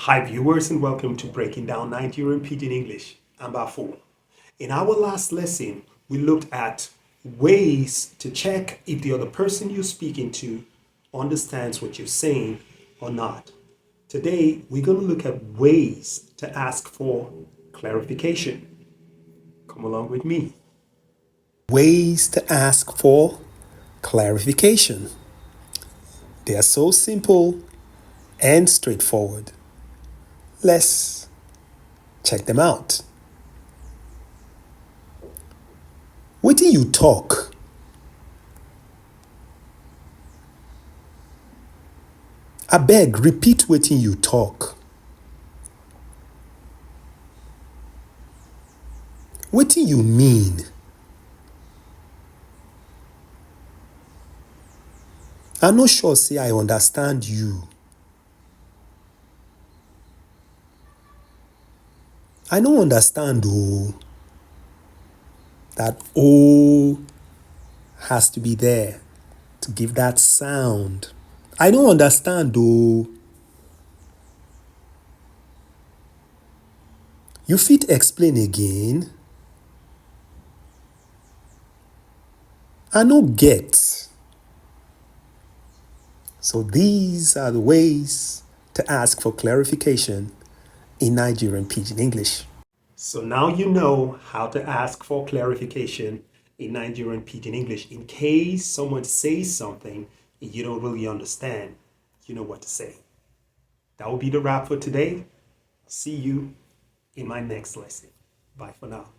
Hi viewers and welcome to Breaking Down Nigerian Pidgin English. I'm Bafo. In our last lesson, we looked at ways to check if the other person you're speaking to understands what you're saying or not. Today, we're going to look at ways to ask for clarification. Come along with me. Ways to ask for clarification. They are so simple and straightforward. Let's check them out. Wetin you talk? Abeg, repeat wetin you talk. Wetin you mean? I no sure say I understand you. I no understand oo. That O has to be there to give that sound. I don't understand oo. You fit explain again? I no get. So these are the ways to ask for clarification in Nigerian Pidgin English. So now you know how to ask for clarification in Nigerian Pidgin English. In case someone says something and you don't really understand, you know what to say. That will be the wrap for today. See you in my next lesson. Bye for now.